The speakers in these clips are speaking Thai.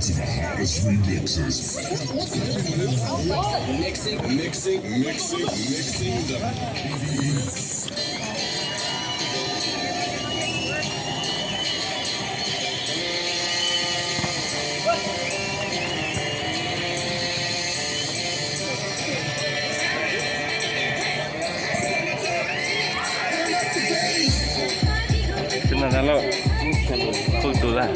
to the hottest remixes. Mixing the beats. นั่นแล้วฝึกตัวละ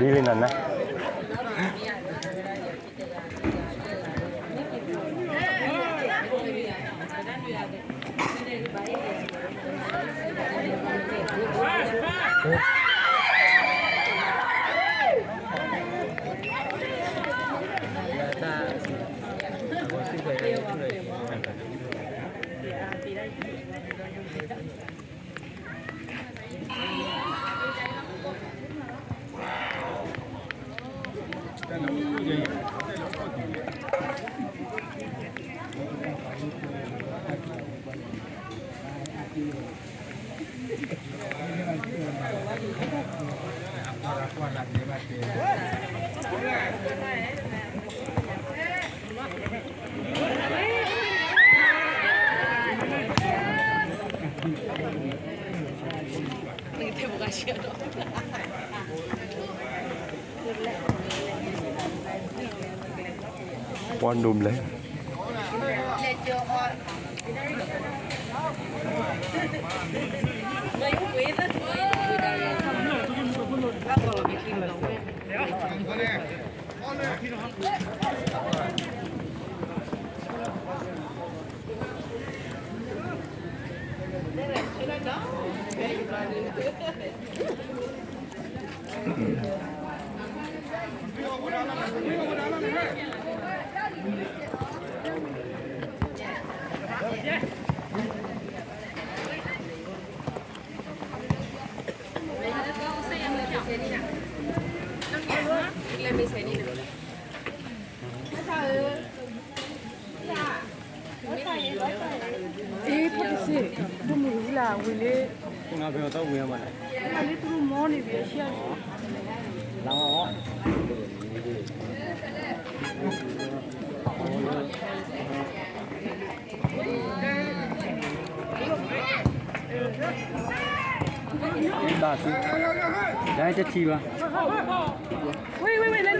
ดีเลยนั่นนะป้อนนมเลย Deve, ဖတ်စီဘုံမူလာဝင်လေ ငါပြောတော့ဝင်ရမှာလေ အဲ့လေသူမောနေပြီရှက် လာတော့ဒီပါစီဒါချက်ချီပါ ဝေးလေနေပြီ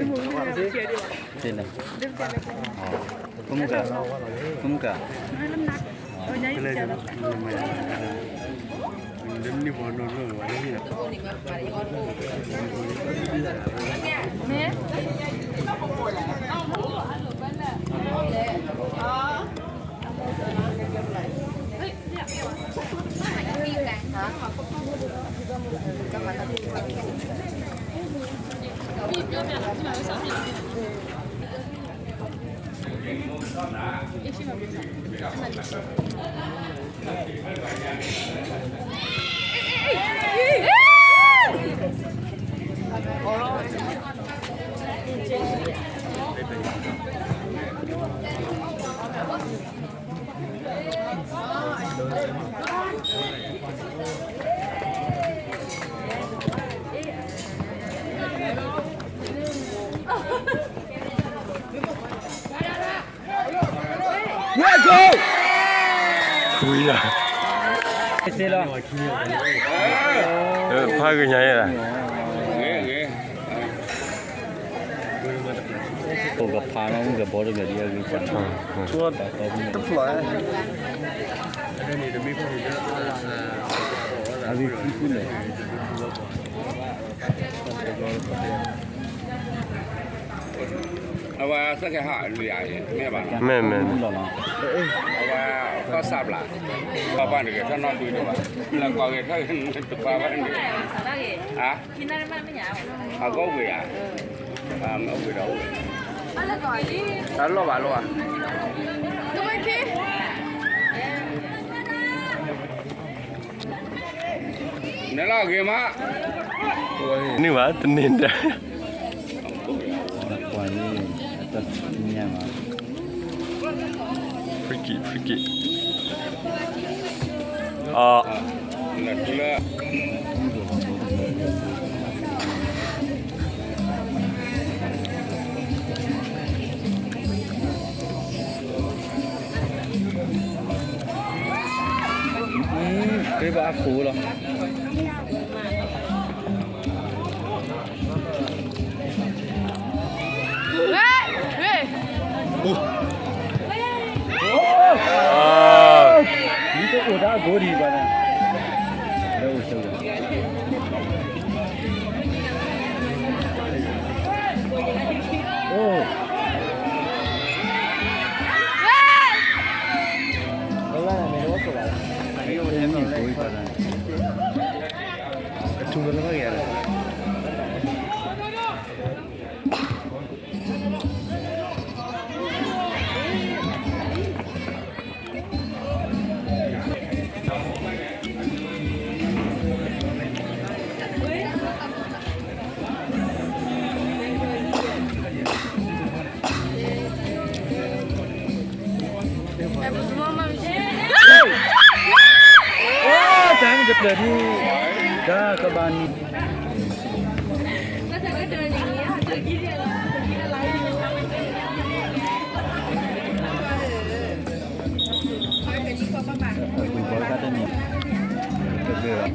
ဝေး တင်တယ်ကုမကကုမကนี่บอลนอนเลยวันนี้คุยนะ เสร็จแล้ว พากันยังไงล่ะ ตัวกับพาน้องกับบอลกับเดียวกันตัวแต่ตัวมันต้องปล่อยอันนี้จะมีคนเยอะอันนี้คุ้นเลยเอาว่าสักแค่ห้าหรือใหญ่แม่บ้าน แม่แม่ เอาว่าก็ทราบละป้าบ้านเด็กท่านนอนดูดีกว่าแล้วก็เกิดท่านป้าบ้านเด็กอ่ะเอาก็เวียเอาเวียเราแล้วรอบ้านรอเนี่ยเราเกี่ยมา นี่ว่าตนินเด้ ปล่อยนี่ตัดเนี่ยมา ฟริกิอ๋อ เนี่ยตัวละ cái bã phủ rồi你这我家锅里边呢？哎，我晓得。哦。好了，没我说了。没有人没锅里边呢。中国那个人。Jangan jepit ni. Dah keban. Boleh kata ni. Betul.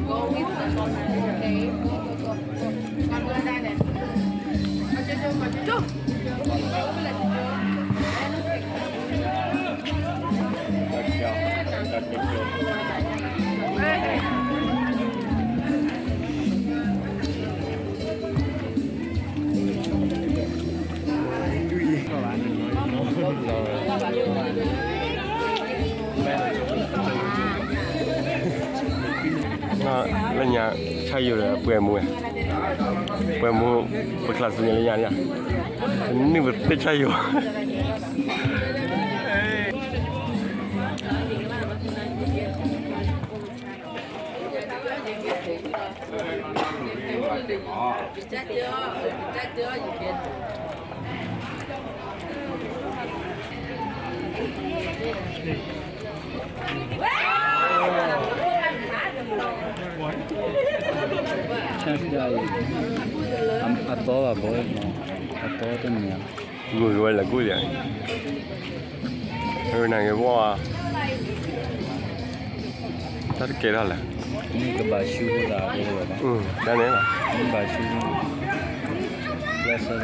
อยู่เลยเปื่อยมือเปื่อยมือเป็นคลาสสิกอะไรอย่างเงี้ยนี่มันไม่ใช่อยู่ใช่ใช่อัตโต้อะบอยอัตโต้ตัวนี้ กูรู้แล้วกูเลยนั่งอยู่ว่าถ้าเกิดอะไร นี่ก็บาชูละบอยละ นั่นเองล่ะ นี่บาชูplus 1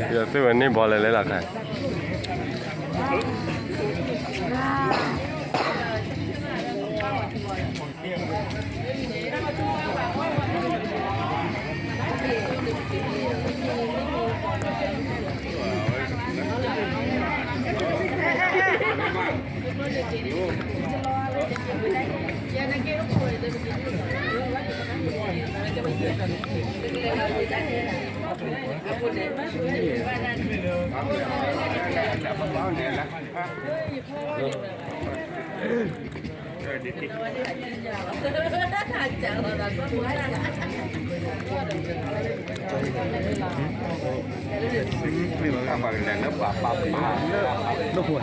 เดี๋ยวซื้อวันนี้บอลเลยล่ะค่ะลูกหัว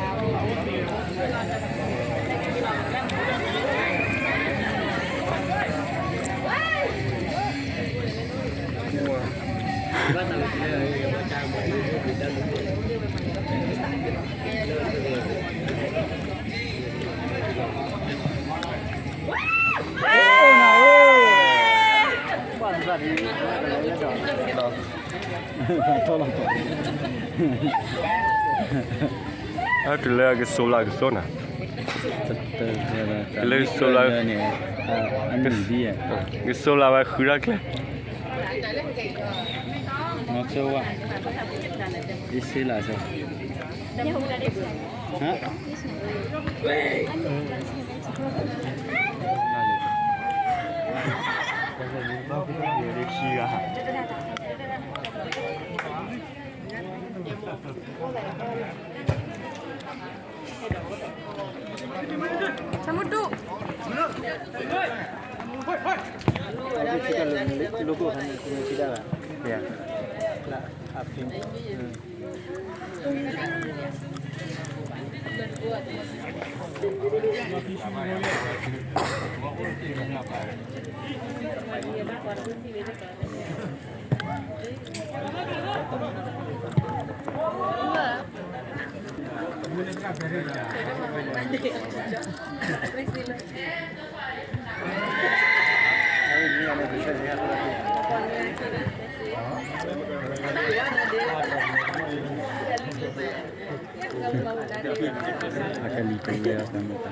ถ้าเกิดเลือกโซลาร์ก็โซน่ะ เลยโซลาร์เนี่ยอันนี้ดีอ่ะ ก็โซลาร์ว่าคือรักเลย มาโซว่าดิสิลาโซฮะSamudu. logo kan sudah lah ya lah apin akan dipilih akan kita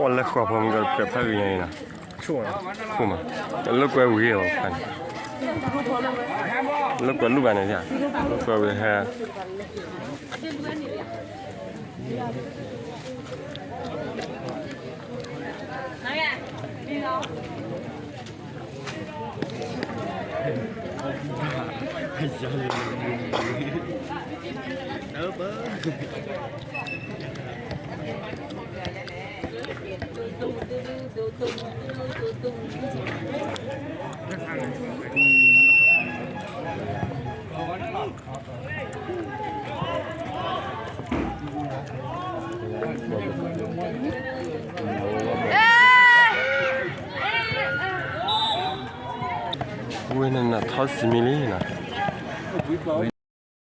วันละขวบผมก็เปรียบเทียบยังไงนะช่วงคู่มาลูกก็วิ่งออกกันลูกก็ลูกอะไรเนี่ยลูกก็วิ่งฮะเว้ยนั่นน่ะทอดซิมิลี่นะ